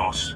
boss.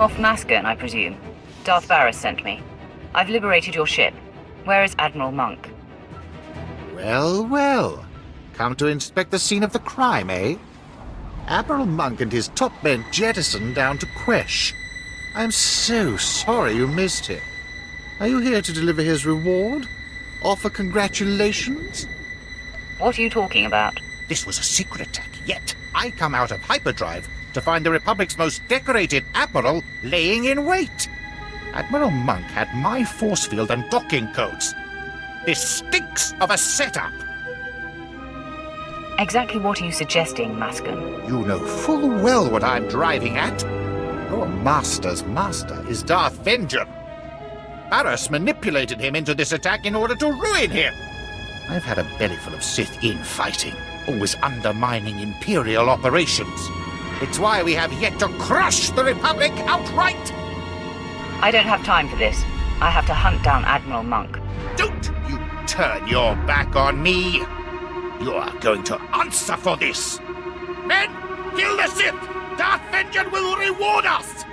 Moff Mascon, I presume. Darth Varys sent me. I've liberated your ship. Where is Admiral Monk? Well, well. Come to inspect the scene of the crime, eh? Admiral Monk and his top men jettisoned down to Quesh. I'm so sorry you missed him. Are you here to deliver his reward? Offer congratulations? What are you talking about? This was a secret attack, yet I come out of hyperdrive to find the Republic's most decorated admiral laying in wait. Admiral Monk had my force field and docking codes. This stinks of a setup. Exactly what are you suggesting, Mascon? You know full well what I'm driving at. Your master's master is Darth Vengeance. Barriss manipulated him into this attack in order to ruin him. I've had a bellyful of Sith infighting, always undermining Imperial operations. It's why we have yet to crush the Republic outright. I don't have time for this. I have to hunt down Admiral Monk. Don't you turn your back on me. You are going to answer for this. Men, kill the Sith! Darth Vengeance will reward us!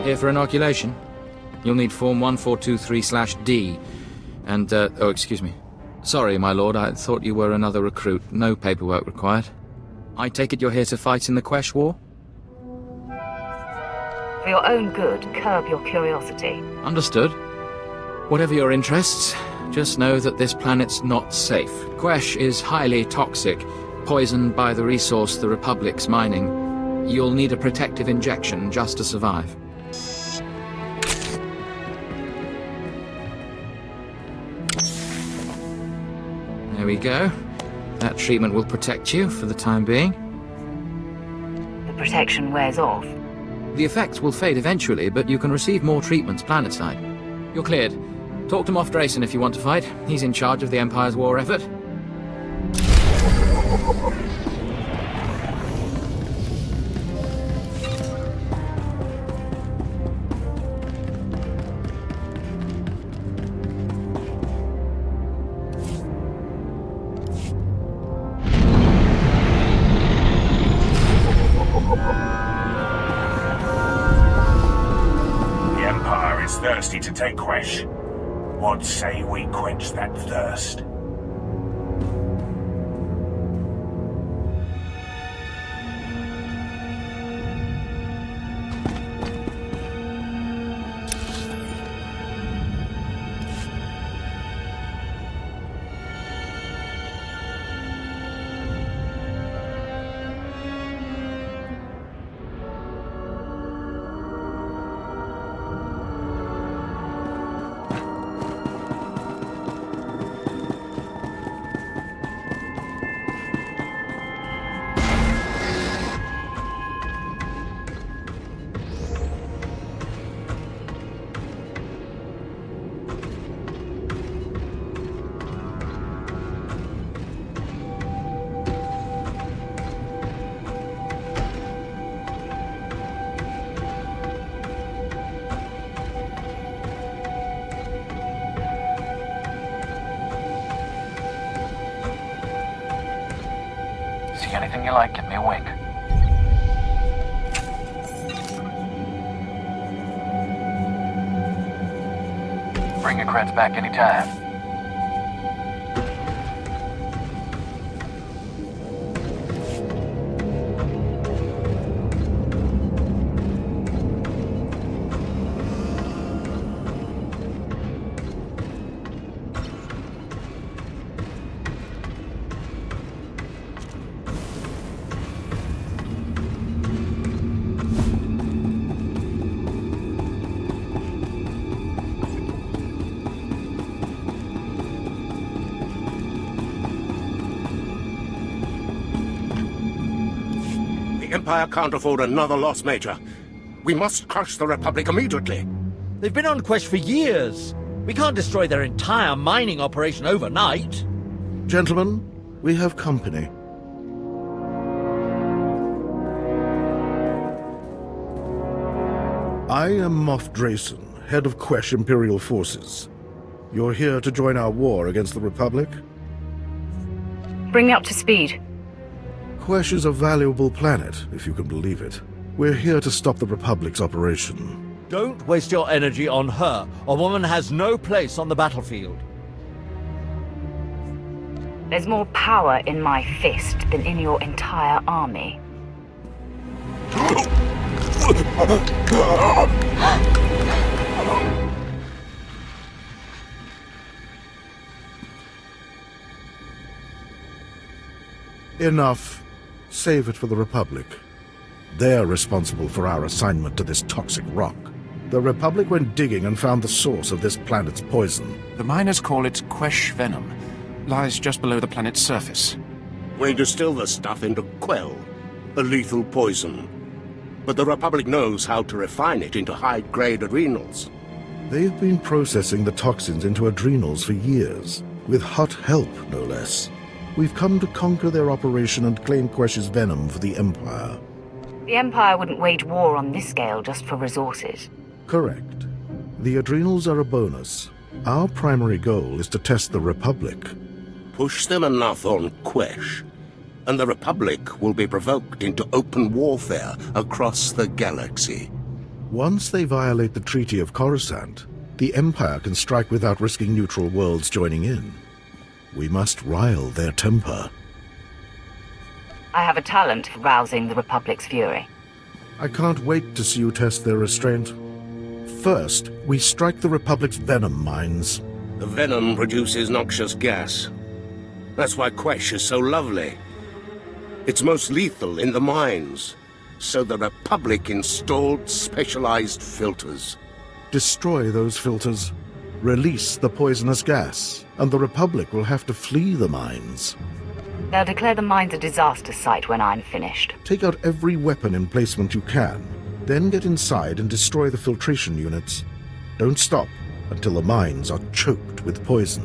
Here for inoculation. You'll need Form 1423/D. And, oh, excuse me. Sorry, my lord, I thought you were another recruit. No paperwork required. I take it you're here to fight in the Quesh War? For your own good, curb your curiosity. Understood. Whatever your interests, just know that this planet's not safe. Quesh is highly toxic, poisoned by the resource the Republic's mining. You'll need a protective injection just to survive. There we go. That treatment will protect you for the time being. The protection wears off. The effects will fade eventually, but you can receive more treatments planetside. You're cleared. Talk to Moff Drayson if you want to fight. He's in charge of the Empire's war effort. Thirsty to take Quesh. What say we quench that thirst? Anything you like, give me a wink. Bring your creds back anytime. The Empire can't afford another loss, Major. We must crush the Republic immediately. They've been on Quesh for years. We can't destroy their entire mining operation overnight. Gentlemen, we have company. I am Moff Drayson, head of Quesh Imperial Forces. You're here to join our war against the Republic? Bring me up to speed. Quesh is a valuable planet, if you can believe it. We're here to stop the Republic's operation. Don't waste your energy on her. A woman has no place on the battlefield. There's more power in my fist than in your entire army. Enough. Save it for the Republic. They're responsible for our assignment to this toxic rock. The Republic went digging and found the source of this planet's poison. The miners call it Quesh Venom. Lies just below the planet's surface. We distill the stuff into Quell, a lethal poison. But the Republic knows how to refine it into high-grade adrenals. They've been processing the toxins into adrenals for years, with hot help, no less. We've come to conquer their operation and claim Quesh's venom for the Empire. The Empire wouldn't wage war on this scale just for resources. Correct. The adrenals are a bonus. Our primary goal is to test the Republic. Push them enough on Quesh, and the Republic will be provoked into open warfare across the galaxy. Once they violate the Treaty of Coruscant, the Empire can strike without risking neutral worlds joining in. We must rile their temper. I have a talent for rousing the Republic's fury. I can't wait to see you test their restraint. First, we strike the Republic's venom mines. The venom produces noxious gas. That's why Quesh is so lovely. It's most lethal in the mines, so the Republic installed specialized filters. Destroy those filters. Release the poisonous gas, and the Republic will have to flee the mines. They'll declare the mines a disaster site when I'm finished. Take out every weapon emplacement you can, then get inside and destroy the filtration units. Don't stop until the mines are choked with poison.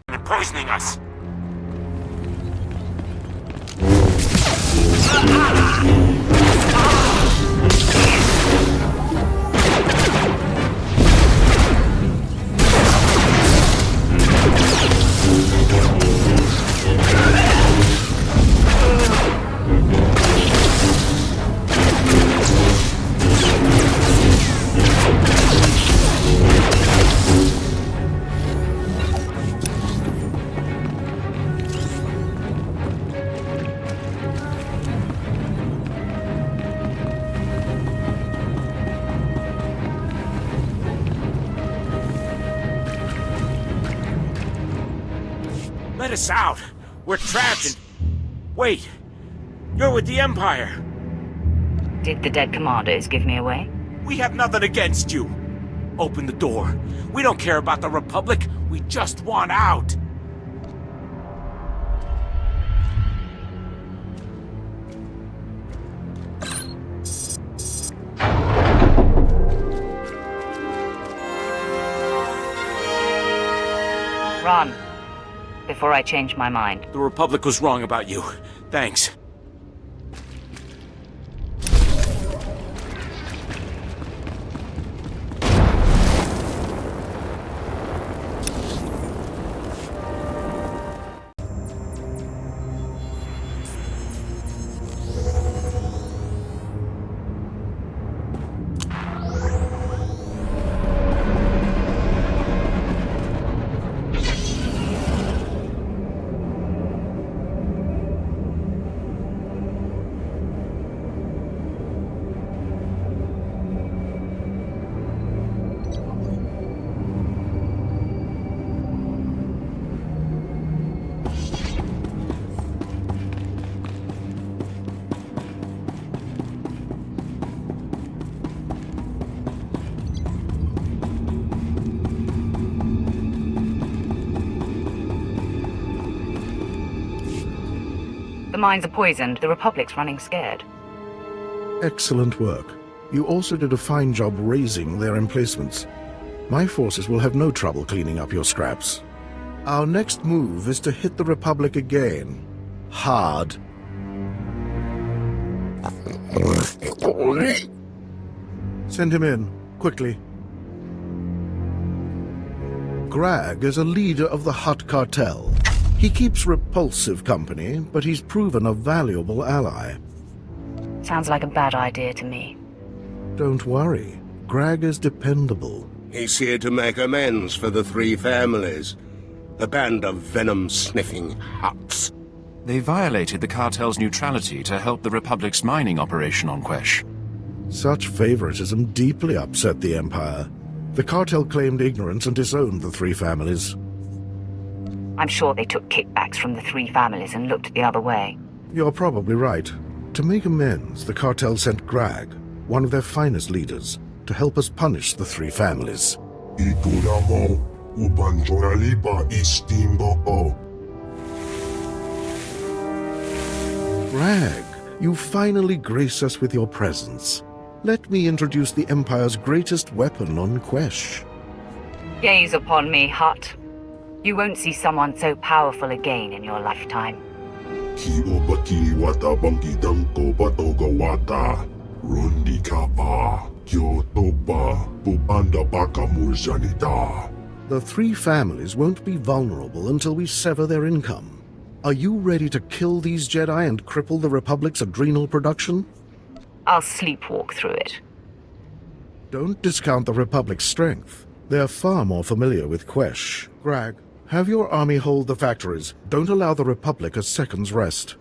They're poisoning us. Let us out! We're trapped and... Wait! You're with the Empire! Did the dead commandos give me away? We have nothing against you! Open the door. We don't care about the Republic. We just want out! Run. Before I change my mind. The Republic was wrong about you. Thanks. mines are poisoned, the Republic's running scared. Excellent work. You also did a fine job raising their emplacements. My forces will have no trouble cleaning up your scraps. Our next move is to hit the Republic again. Hard. Send him in, quickly. Grag is a leader of the Hutt cartel. He keeps repulsive company, but he's proven a valuable ally. Sounds like a bad idea to me. Don't worry. Grag is dependable. He's here to make amends for the three families. A band of venom-sniffing Hutts. They violated the cartel's neutrality to help the Republic's mining operation on Quesh. Such favoritism deeply upset the Empire. The cartel claimed ignorance and disowned the three families. I'm sure they took kickbacks from the three families and looked the other way. You're probably right. To make amends, the cartel sent Grag, one of their finest leaders, to help us punish the three families. Grag, you finally grace us with your presence. Let me introduce the Empire's greatest weapon on Quesh. Gaze upon me, Hutt. You won't see someone so powerful again in your lifetime. The three families won't be vulnerable until we sever their income. Are you ready to kill these Jedi and cripple the Republic's adrenal production? I'll sleepwalk through it. Don't discount the Republic's strength. They're far more familiar with Quesh. Grag, have your army hold the factories. Don't allow the Republic a second's rest.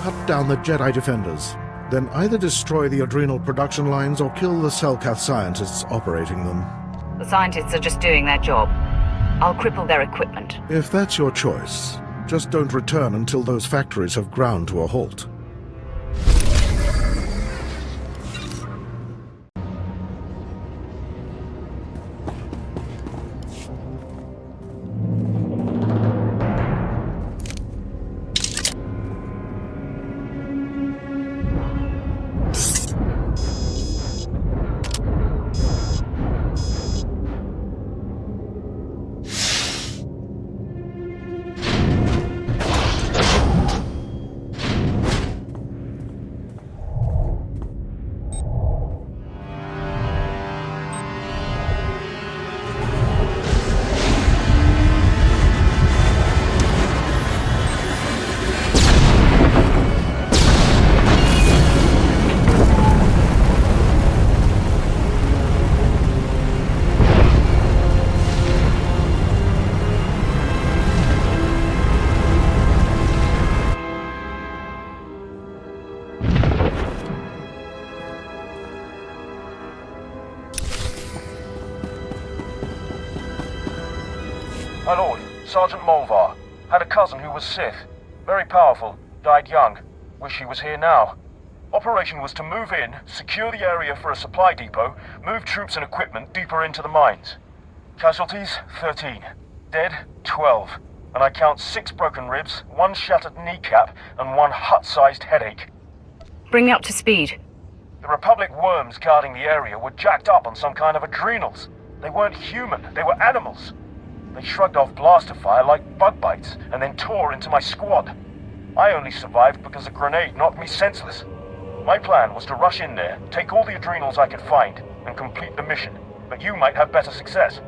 Cut down the Jedi defenders. Then either destroy the adrenal production lines or kill the Selkath scientists operating them. The scientists are just doing their job. I'll cripple their equipment. If that's your choice, just don't return until those factories have ground to a halt. My lord, Sergeant Molvar. Had a cousin who was Sith. Very powerful. Died young. Wish he was here now. Operation was to move in, secure the area for a supply depot, move troops and equipment deeper into the mines. Casualties, 13. Dead, 12. And I count 6 broken ribs, 1 shattered kneecap, and 1 hut-sized headache. Bring me up to speed. The Republic worms guarding the area were jacked up on some kind of adrenals. They weren't human, they were animals. They shrugged off blaster fire like bug bites, and then tore into my squad. I only survived because a grenade knocked me senseless. My plan was to rush in there, take all the adrenals I could find, and complete the mission. But you might have better success.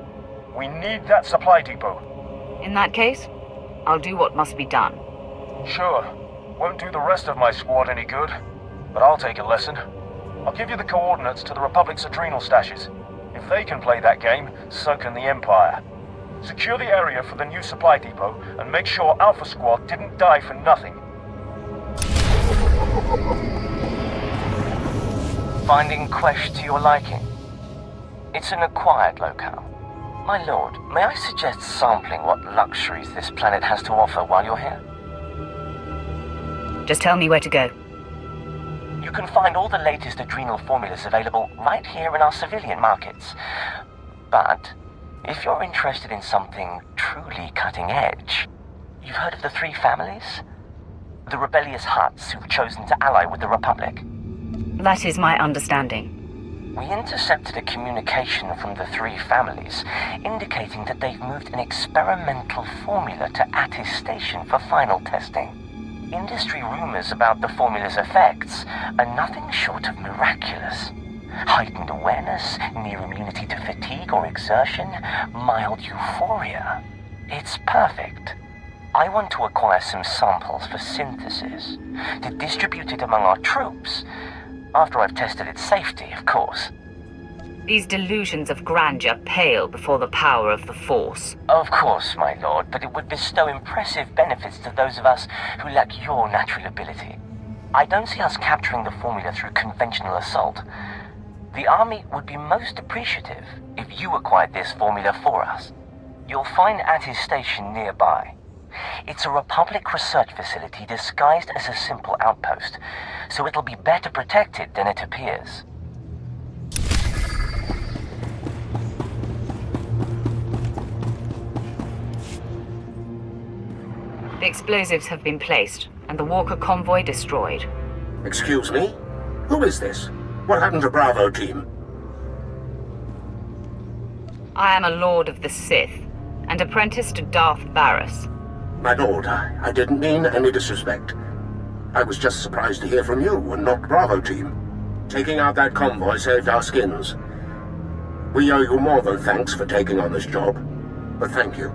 We need that supply depot. In that case, I'll do what must be done. Sure. Won't do the rest of my squad any good, but I'll take a lesson. I'll give you the coordinates to the Republic's adrenal stashes. If they can play that game, so can the Empire. Secure the area for the new supply depot, and make sure Alpha Squad didn't die for nothing. Finding Quesh to your liking? It's an acquired locale. My lord, may I suggest sampling what luxuries this planet has to offer while you're here? Just tell me where to go. You can find all the latest adrenal formulas available right here in our civilian markets. But if you're interested in something truly cutting edge, You've heard of the three families? The rebellious Hutts who've chosen to ally with the Republic. That is my understanding. We intercepted a communication from the three families indicating that they've moved an experimental formula to Attis Station for final testing. Industry rumors about the formula's effects are nothing short of miraculous. Heightened awareness, near immunity to fatigue or exertion, mild euphoria. It's perfect. I want to acquire some samples for synthesis, to distribute it among our troops, after I've tested its safety, of course. These delusions of grandeur pale before the power of the Force. Of course, my lord, but it would bestow impressive benefits to those of us who lack your natural ability. I don't see us capturing the formula through conventional assault. The army would be most appreciative if you acquired this formula for us. You'll find Attis Station nearby. It's a Republic research facility disguised as a simple outpost, so it'll be better protected than it appears. The explosives have been placed, and the Walker convoy destroyed. Excuse me? Who is this? What happened to Bravo team? I am a Lord of the Sith, and apprentice to Darth Barris. My lord, I didn't mean any disrespect. I was just surprised to hear from you and not Bravo team. Taking out that convoy saved our skins. We owe you more than thanks for taking on this job, but thank you.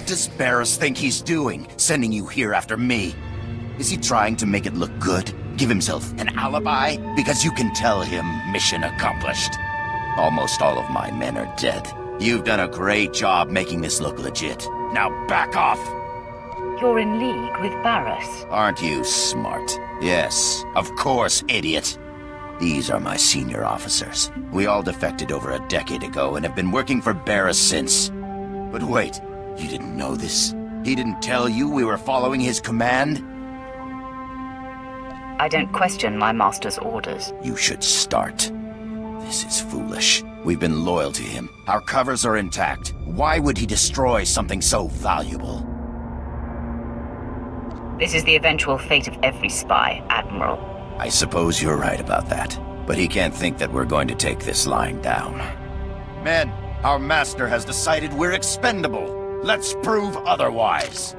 What does Barris think he's doing, sending you here after me? Is he trying to make it look good? Give himself an alibi? Because you can tell him mission accomplished. Almost all of my men are dead. You've done a great job making this look legit. Now back off! You're in league with Barris. Aren't you smart? Yes, of course, idiot. These are my senior officers. We all defected over a decade ago and have been working for Barris since. But wait, you didn't know this? He didn't tell you we were following his command? I don't question my master's orders. You should start. This is foolish. We've been loyal to him. Our covers are intact. Why would he destroy something so valuable? This is the eventual fate of every spy, Admiral. I suppose you're right about that. But he can't think that we're going to take this line down. Men, our master has decided we're expendable. Let's prove otherwise.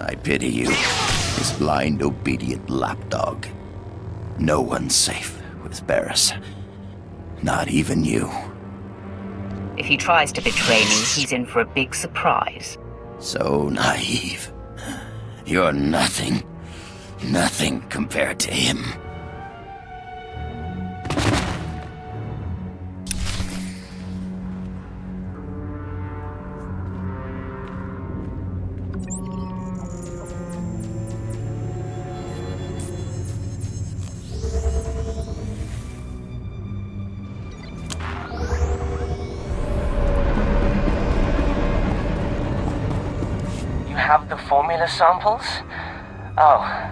I pity you, this blind, obedient lapdog. No one's safe with Barris. Not even you. If he tries to betray me, he's in for a big surprise. So naive. You're nothing. Nothing compared to him. Have the formula samples? Oh,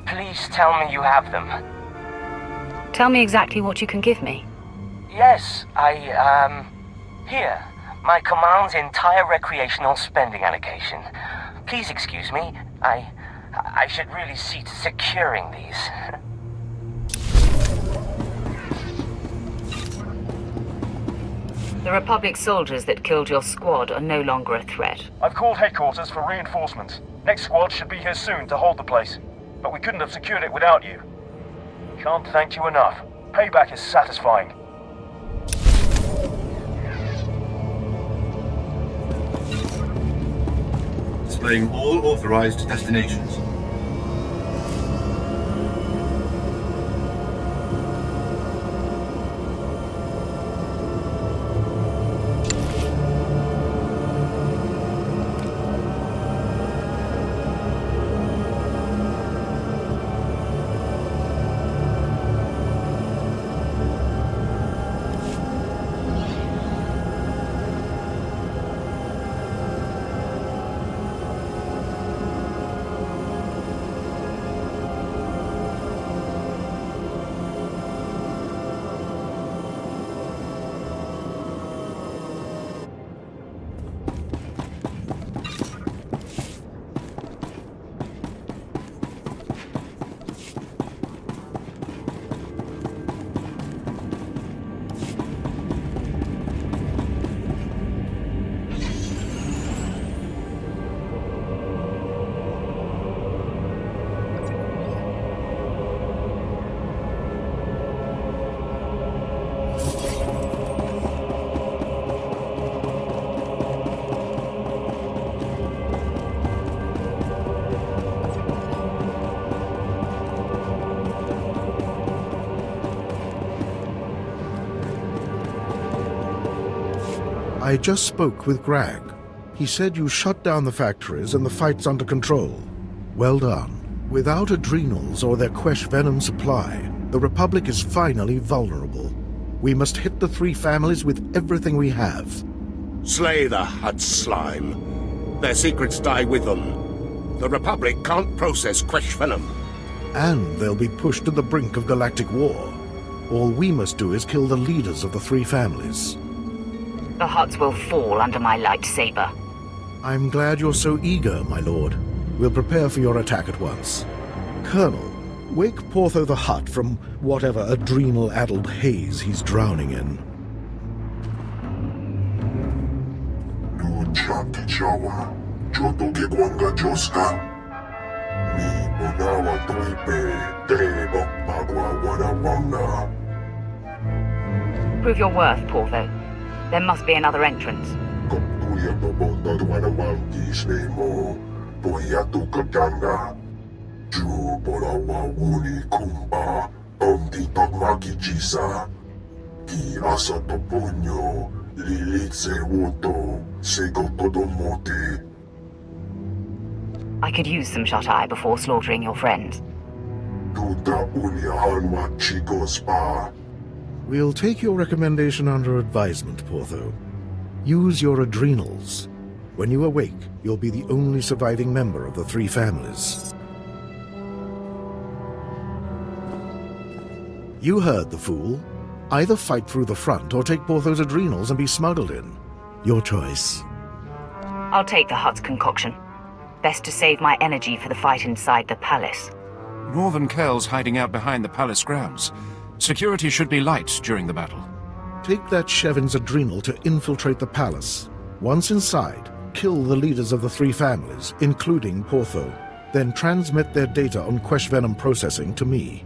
please tell me you have them. Tell me exactly what you can give me. Yes, here. My command's entire recreational spending allocation. Please excuse me. I should really see to securing these. The Republic soldiers that killed your squad are no longer a threat. I've called headquarters for reinforcements. Next squad should be here soon to hold the place. But we couldn't have secured it without you. Can't thank you enough. Payback is satisfying. Displaying all authorized destinations. I just spoke with Greg. He said you shut down the factories and the fight's under control. Well done. Without adrenals or their Quesh venom supply, the Republic is finally vulnerable. We must hit the three families with everything we have. Slay the Hutt slime. Their secrets die with them. The Republic can't process Quesh venom. And they'll be pushed to the brink of galactic war. All we must do is kill the leaders of the three families. The Hutts will fall under my lightsaber. I'm glad you're so eager, my lord. We'll prepare for your attack at once. Colonel, wake Portho the Hutt from whatever adrenal-addled haze he's drowning in. Prove your worth, Portho. There must be another entrance. Ki asa toponyo, lilitse woto, segotodomote. I could use some shut-eye before slaughtering your friends. Tuta unya hanwa chicos pa. We'll take your recommendation under advisement, Portho. Use your adrenals. When you awake, you'll be the only surviving member of the three families. You heard the fool. Either fight through the front or take Portho's adrenals and be smuggled in. Your choice. I'll take the Hutt's concoction. Best to save my energy for the fight inside the palace. Northern Kel's hiding out behind the palace grounds. Security should be light during the battle. Take that Shevin's adrenal to infiltrate the palace. Once inside, kill the leaders of the three families, including Portho. Then transmit their data on Quesh venom processing to me.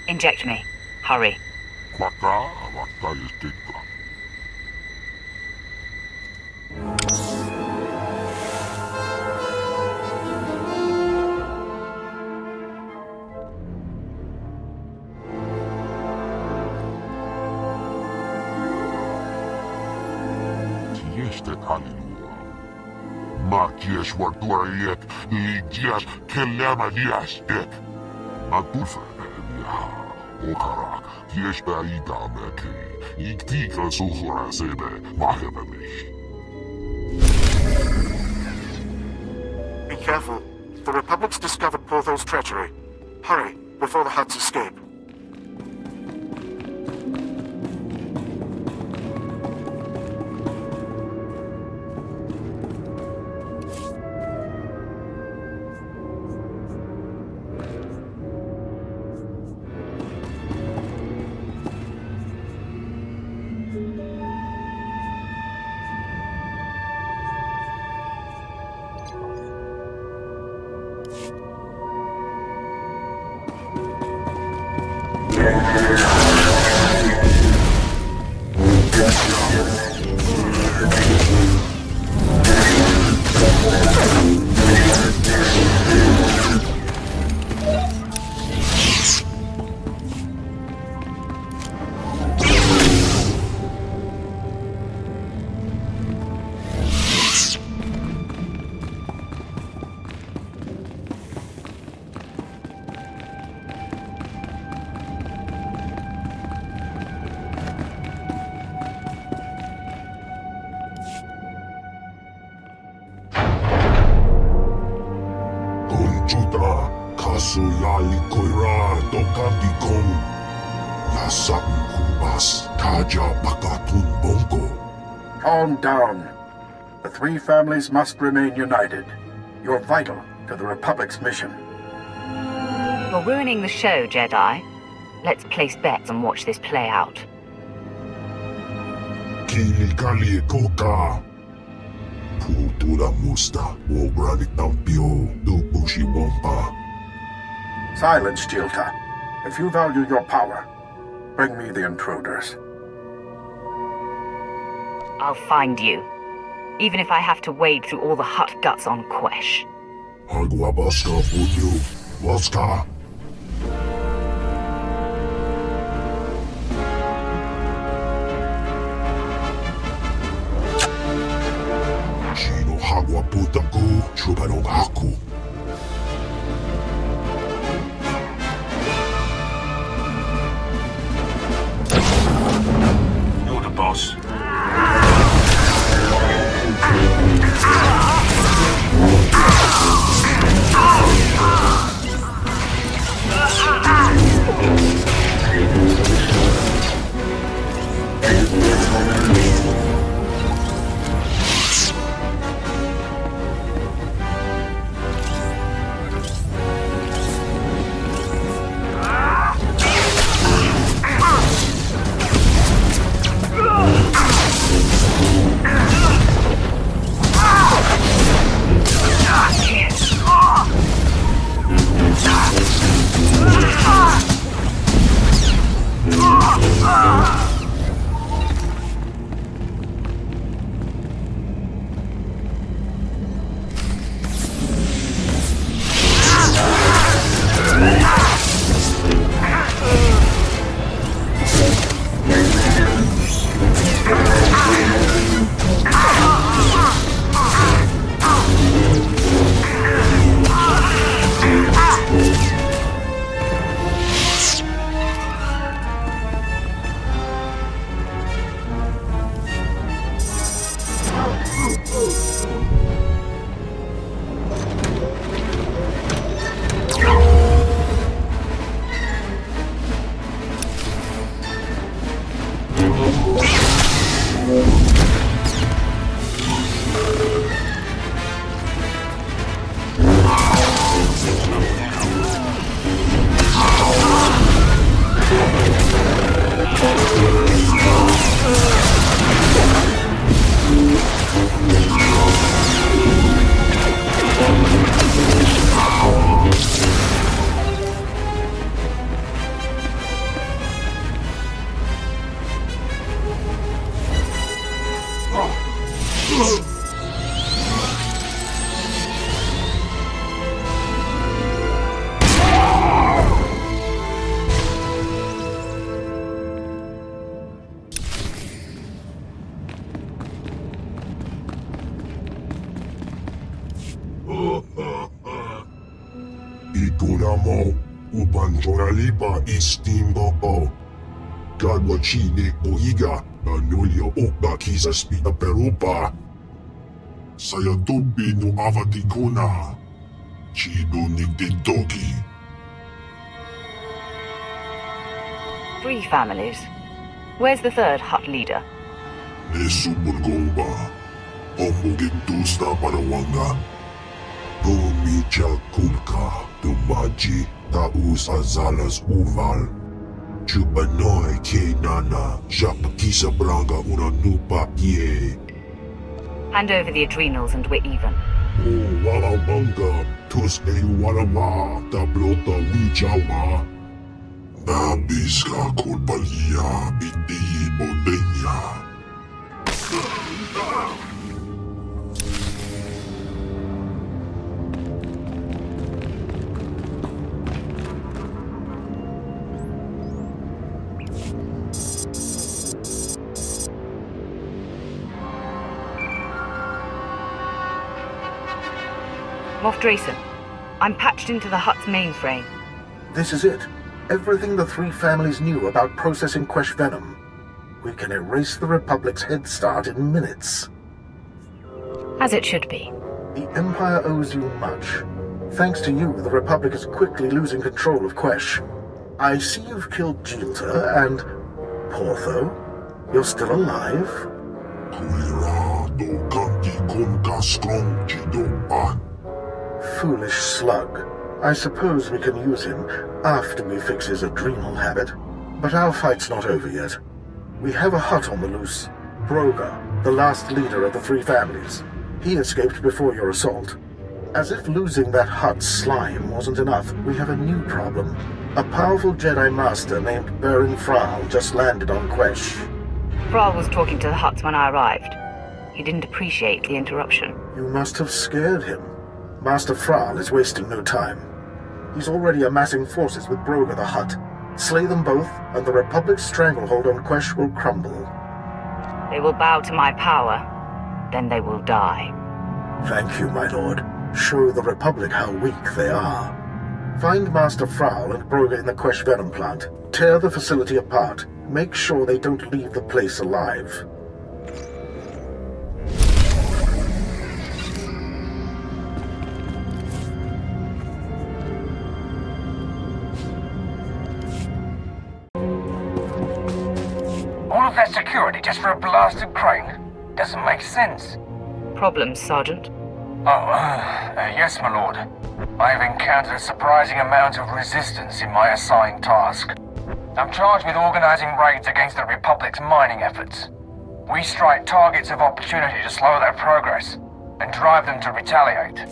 Inject me. Hurry. Makies wartuariek, ligias, kelema liastek. Atufa, okara, kiespa itameke, iktika suhura sebe, mahevanish. Be careful. The Republic's discovered Portho's treachery. Hurry, before the Hutts escape. Calm down. The three families must remain united. You're vital to the Republic's mission. You're ruining the show, Jedi. Let's place bets and watch this play out. Kilikali koka. Putura musta, wobranik tampio, dupushi wompa. Silence, Jilta. If you value your power, bring me the intruders. I'll find you. Even if I have to wade through all the Hutt guts on Quesh. Hagwabaska punyu, waska. Chino hagwa putaku, chubarong haku. You're the boss. Ikuramo, upanjoralipa istimbo. Gadwa chine oiga, anulio okba kisa spita perupa. Saya tubi no avatikuna. Chido nigdidoki. 3 families. Where's the 3rd hut leader? Nesuburgomba. Omugin tusta parawanga. Bumicha kulka. Dumaji taus azalas uval. Chubanoi ke nana. Japakisa branga una nupa ye. Hand over the adrenals and we're even. Oh, walawanga. Tus e walawa. Tablota wijawa. Nabiska kulpalia. Bindi bodenya. Moff Drayson, I'm patched into the hut's mainframe. This is it. Everything the 3 families knew about processing Quesh venom. We can erase the Republic's head start in minutes. As it should be. The Empire owes you much. Thanks to you, the Republic is quickly losing control of Quesh. I see you've killed Jilta and... Portho? You're still alive? Foolish slug. I suppose we can use him after we fix his adrenal habit. But our fight's not over yet. We have a hut on the loose. Broga, the last leader of the 3 families. He escaped before your assault. As if losing that hut's slime wasn't enough, we have a new problem. A powerful Jedi Master named Baron Fral just landed on Quesh. Fral was talking to the huts when I arrived. He didn't appreciate the interruption. You must have scared him. Master Fral is wasting no time. He's already amassing forces with Broga the Hutt. Slay them both, and the Republic's stranglehold on Quesh will crumble. They will bow to my power, then they will die. Thank you, my lord. Show the Republic how weak they are. Find Master Fral and Broga in the Quesh venom plant. Tear the facility apart. Make sure they don't leave the place alive. All of that security just for a blasted crane? Doesn't make sense. Problems, Sergeant? Yes, my lord. I have encountered a surprising amount of resistance in my assigned task. I'm charged with organizing raids against the Republic's mining efforts. We strike targets of opportunity to slow their progress and drive them to retaliate.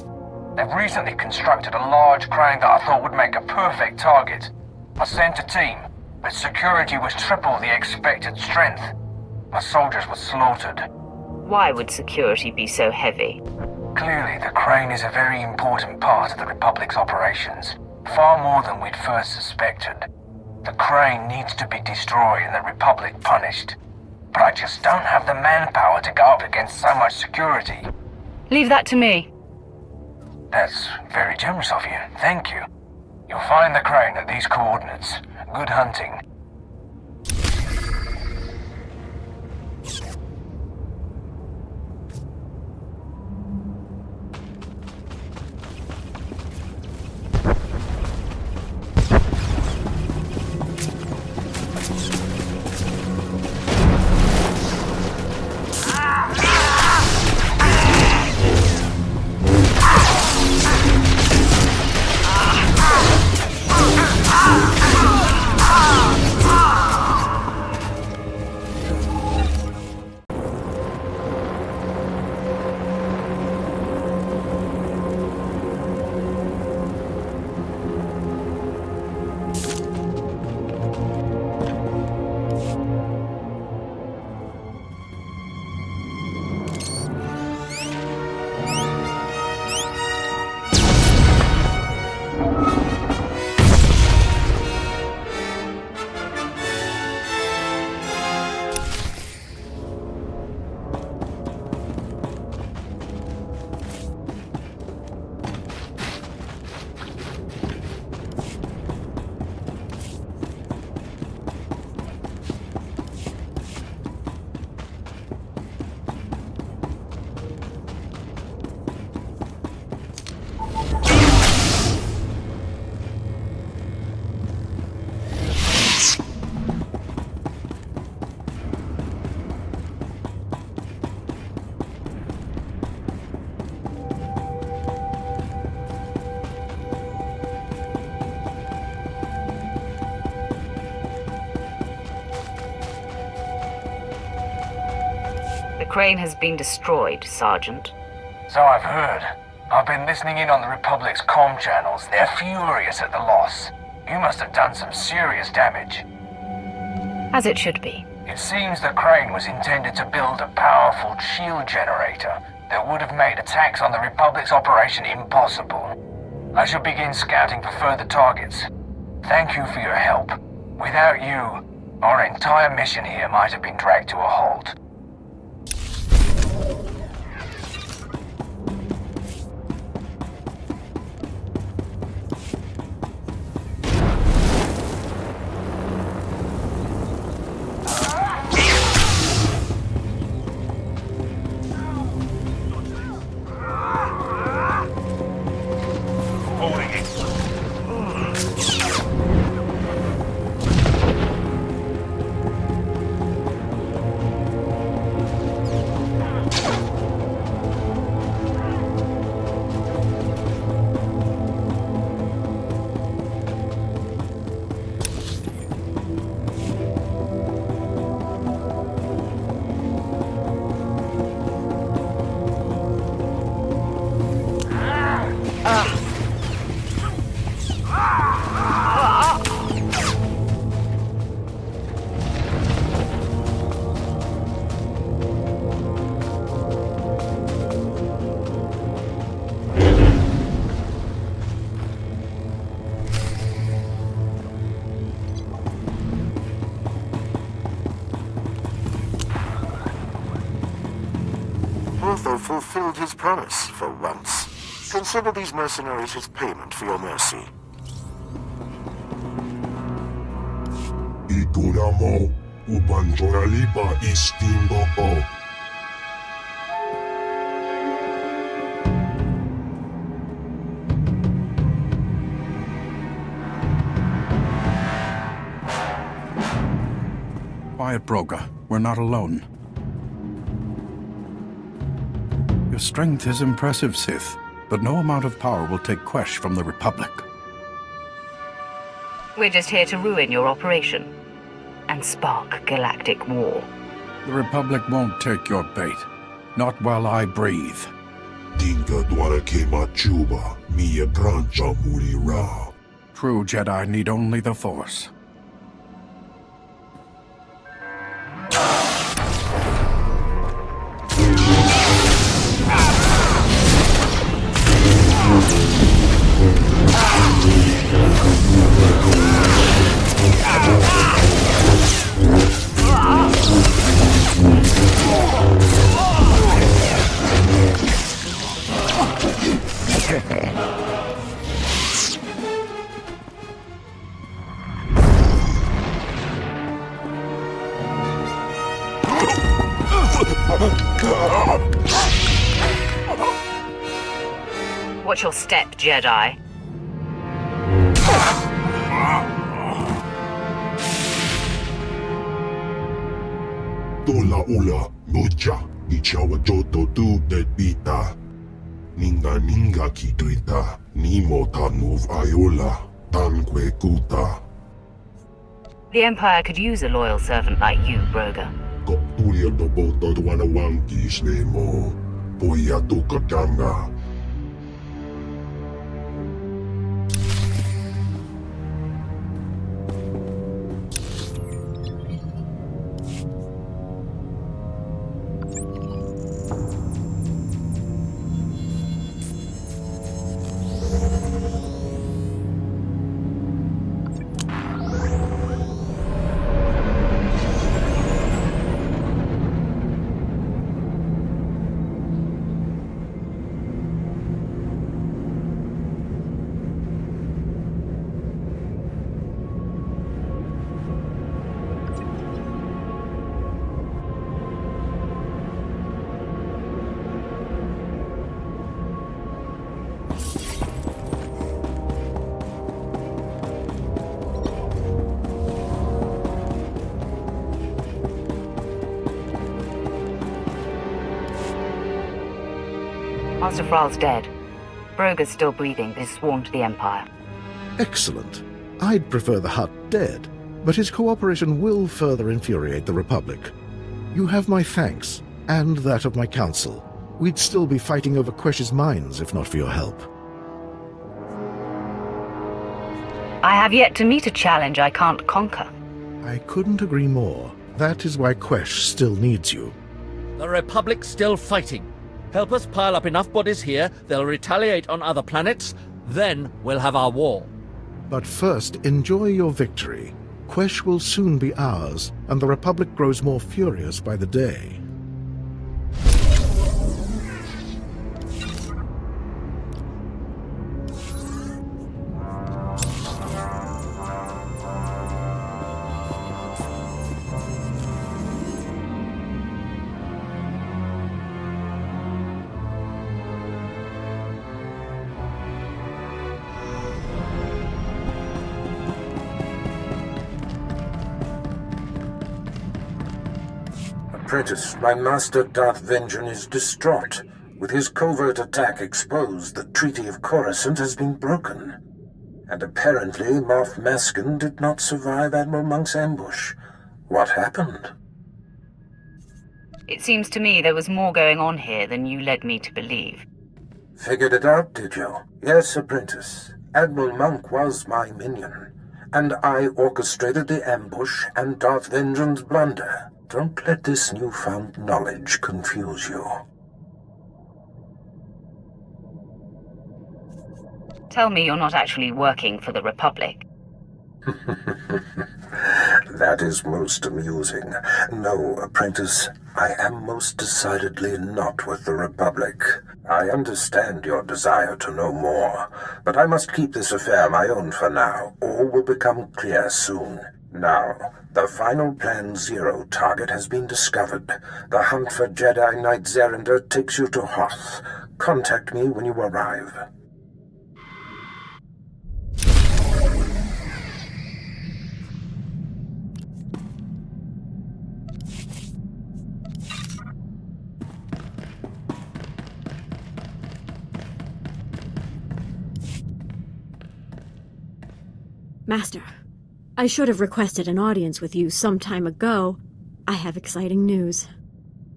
They've recently constructed a large crane that I thought would make a perfect target. I sent a team, but security was triple the expected strength. My soldiers were slaughtered. Why would security be so heavy? Clearly, the crane is a very important part of the Republic's operations. Far more than we'd first suspected. The crane needs to be destroyed and the Republic punished. But I just don't have the manpower to go up against so much security. Leave that to me. That's very generous of you. Thank you. You'll find the crane at these coordinates. Good hunting. crane has been destroyed, Sergeant. So I've heard. I've been listening in on the Republic's comm channels. They're furious at the loss. You must have done some serious damage. As it should be. It seems the crane was intended to build a powerful shield generator that would have made attacks on the Republic's operation impossible. I shall begin scouting for further targets. Thank you for your help. Without you, our entire mission here might have been dragged to a halt. Otho fulfilled his promise for once. Consider these mercenaries his payment for your mercy. Ikuramo ubanjoralipa istimbo. Quiet, Broga. We're not alone. Your strength is impressive, Sith, but no amount of power will take Quesh from the Republic. We're just here to ruin your operation and spark galactic war. The Republic won't take your bait. Not while I breathe. Dinga dwara kema chuba, mia grancha murirá. True Jedi need only the Force. Watch your step, Jedi. Tola ula noja, ichawa joto tu debita. Ninga ninga kituita, nimo tanuv ayola, tanque kuta. The Empire could use a loyal servant like you, Broga. Koptulia do boto duana wankis nemo, poya tu katanga. Master Fral's dead. Broga's still breathing, but is sworn to the Empire. Excellent. I'd prefer the Hutt dead, but his cooperation will further infuriate the Republic. You have my thanks, And that of my council. We'd still be fighting over Quesh's mines if not for your help. I have yet to meet a challenge I can't conquer. I couldn't agree more. That is why Quesh still needs you. The Republic's still fighting. Help us pile up enough bodies here, they'll retaliate on other planets, then we'll have our war. But first, enjoy your victory. Quesh will soon be ours, and the Republic grows more furious by the day. Apprentice, my master Darth Vengeance is distraught. With his covert attack exposed, the Treaty of Coruscant has been broken. And apparently Moff Maskin did not survive Admiral Monk's ambush. What happened? It seems to me there was more going on here than you led me to believe. Figured it out, did you? Yes, Apprentice. Admiral Monk was my minion, and I orchestrated the ambush and Darth Vengeance's blunder. Don't let this newfound knowledge confuse you. Tell me you're not actually working for the Republic. That is most amusing. No, Apprentice, I am most decidedly not with the Republic. I understand your desire to know more, but I must keep this affair my own for now. All will become clear soon. Now, the final Plan Zero target has been discovered. The hunt for Jedi Knight Zerinder takes you to Hoth. Contact me when you arrive. Master, I should have requested an audience with you some time ago. I have exciting news.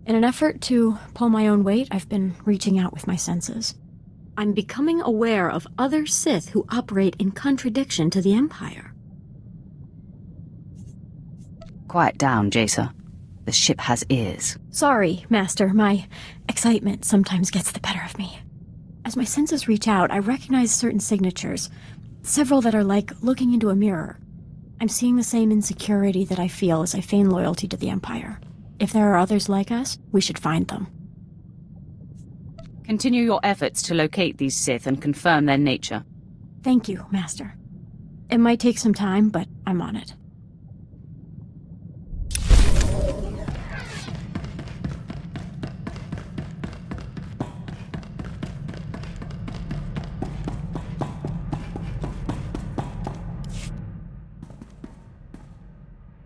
In an effort to pull my own weight, I've been reaching out with my senses. I'm becoming aware of other Sith who operate in contradiction to the Empire. Quiet down, Jacer. The ship has ears. Sorry, Master. My excitement sometimes gets the better of me. As my senses reach out, I recognize certain signatures. Several that are like looking into a mirror. I'm seeing the same insecurity that I feel as I feign loyalty to the Empire. If there are others like us, we should find them. Continue your efforts to locate these Sith and confirm their nature. Thank you, Master. It might take some time, but I'm on it.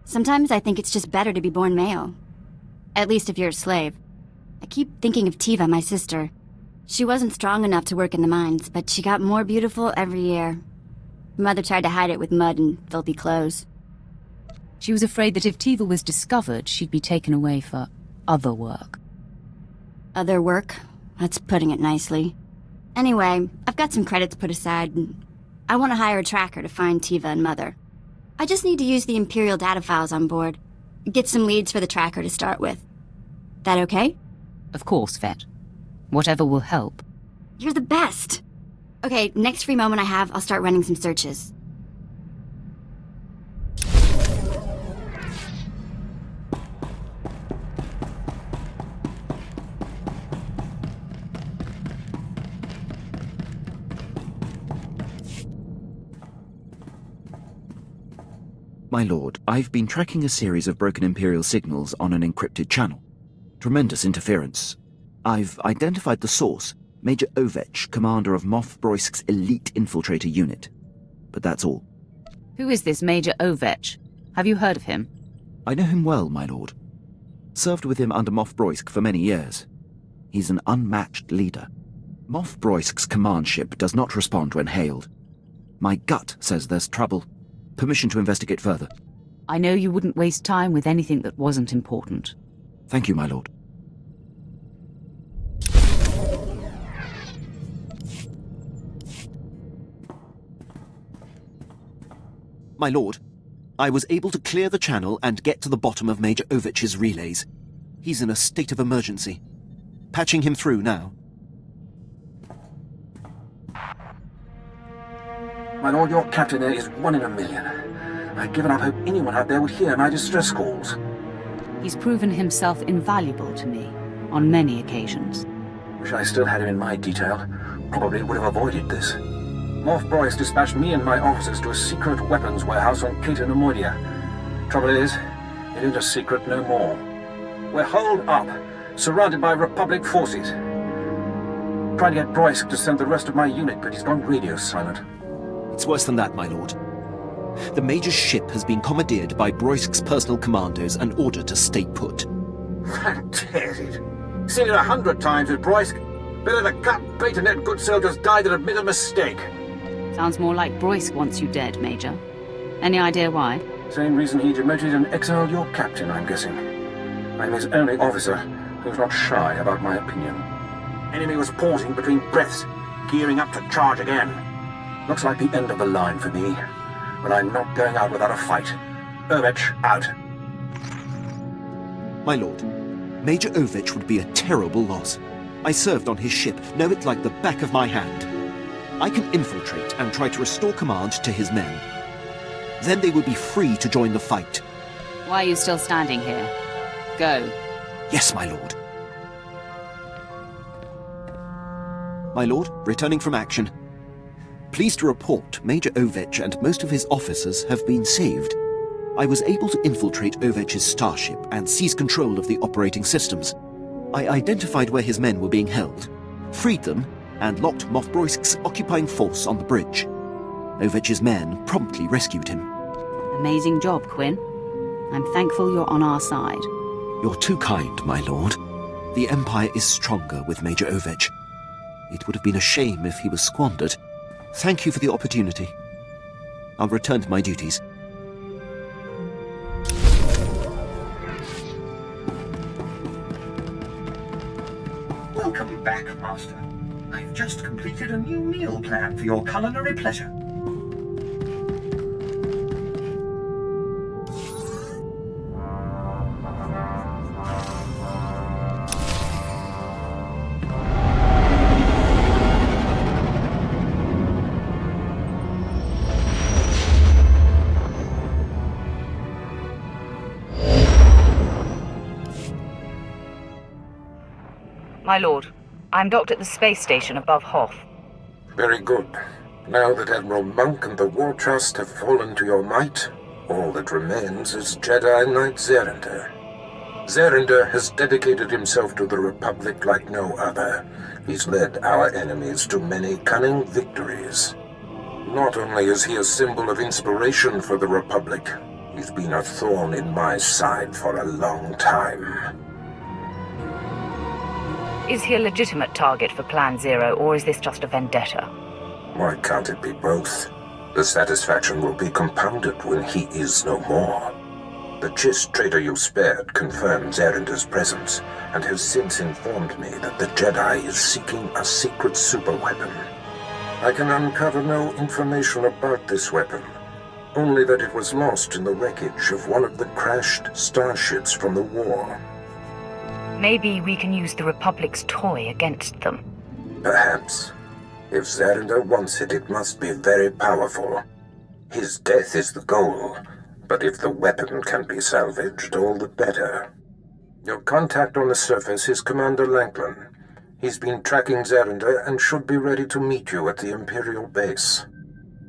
Sometimes I think it's just better to be born male. At least if you're a slave. I keep thinking of Tiva, my sister. She wasn't strong enough to work in the mines, but she got more beautiful every year. Mother tried to hide it with mud and filthy clothes. She was afraid that if Tiva was discovered, she'd be taken away for other work. Other work? That's putting it nicely. Anyway, I've got some credits put aside, and I want to hire a tracker to find Tiva and Mother. I just need to use the Imperial data files on board. Get some leads for the tracker to start with. That okay? Of course, Vet. Whatever will help. You're the best! Okay, next free moment I have, I'll start running some searches. My lord, I've been tracking a series of broken Imperial signals on an encrypted channel. Tremendous interference. I've identified the source, Major Ovech, commander of Moff Broisk's elite infiltrator unit. But that's all. Who is this Major Ovech? Have you heard of him? I know him well, my lord. Served with him under Moff Broisk for many years. He's an unmatched leader. Moff Broisk's command ship does not respond when hailed. My gut says there's trouble. Permission to investigate further. I know you wouldn't waste time with anything that wasn't important. Thank you, my lord. My lord, I was able to clear the channel and get to the bottom of Major Ovech's relays. He's in a state of emergency. Patching him through now. My lord, your captain there is 1 in a million. I'd given up hope anyone out there would hear my distress calls. He's proven himself invaluable to me, on many occasions. Wish I still had him in my detail. Probably would have avoided this. Moff Bryce dispatched me and my officers to a secret weapons warehouse on Cato Nemoidia. Trouble is, it isn't a secret no more. We're holed up, surrounded by Republic forces. Trying to get Bryce to send the rest of my unit, but he's gone radio silent. It's worse than that, my lord. The Major's ship has been commandeered by Broisk's personal commandos and ordered to stay put. Fantastic. Seen it 100 times with Bryce. Better to cut bait and let good soldiers die than admit a mistake. Sounds more like Broisk wants you dead, Major. Any idea why? Same reason he demoted and exiled your captain, I'm guessing. I'm his only officer who's not shy about my opinion. Enemy was pausing between breaths, gearing up to charge again. Looks like the end of the line for me, but I'm not going out without a fight. Ovech, out. My lord, Major Ovech would be a terrible loss. I served on his ship, know it like the back of my hand. I can infiltrate and try to restore command to his men. Then they will be free to join the fight. Why are you still standing here? Go. Yes, my lord. My lord, returning from action. Pleased to report Major Ovech and most of his officers have been saved. I was able to infiltrate Ovech's starship and seize control of the operating systems. I identified where his men were being held, freed them, and locked Moff Broisk's occupying force on the bridge. Ovech's men promptly rescued him. Amazing job, Quinn. I'm thankful you're on our side. You're too kind, my lord. The Empire is stronger with Major Ovech. It would have been a shame if he was squandered. Thank you for the opportunity. I'll return to my duties. Welcome back, Master. I've just completed a new meal plan for your culinary pleasure. My lord, I'm docked at the space station above Hoth. Very good. Now that Admiral Monk and the War Trust have fallen to your might, all that remains is Jedi Knight Zerinder. Zerinder has dedicated himself to the Republic like no other. He's led our enemies to many cunning victories. Not only is he a symbol of inspiration for the Republic, he's been a thorn in my side for a long time. Is he a legitimate target for Plan Zero, or is this just a vendetta? Why can't it be both? The satisfaction will be compounded when he is no more. The Chiss trader you spared confirmed Zerinder's presence, and has since informed me that the Jedi is seeking a secret superweapon. I can uncover no information about this weapon, only that it was lost in the wreckage of one of the crashed starships from the war. Maybe we can use the Republic's toy against them. Perhaps. If Zerinder wants it, it must be very powerful. His death is the goal, but if the weapon can be salvaged, all the better. Your contact on the surface is Commander Lanklin. He's been tracking Zerinder and should be ready to meet you at the Imperial base.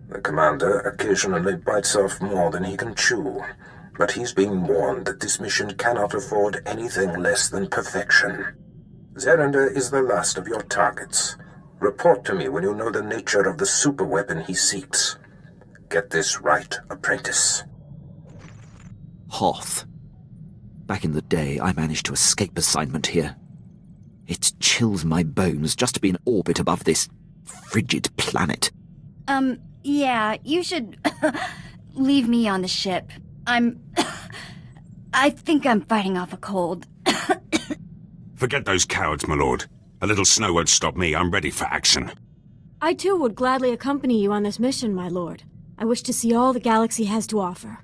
The commander occasionally bites off more than he can chew, but he's been warned that this mission cannot afford anything less than perfection. Zerinder is the last of your targets. Report to me when you know the nature of the superweapon he seeks. Get this right, apprentice. Hoth. Back in the day, I managed to escape assignment here. It chills my bones just to be in orbit above this frigid planet. Yeah, you should leave me on the ship. I think I'm fighting off a cold. Forget those cowards, my lord. A little snow won't stop me. I'm ready for action. I too would gladly accompany you on this mission, my lord. I wish to see all the galaxy has to offer.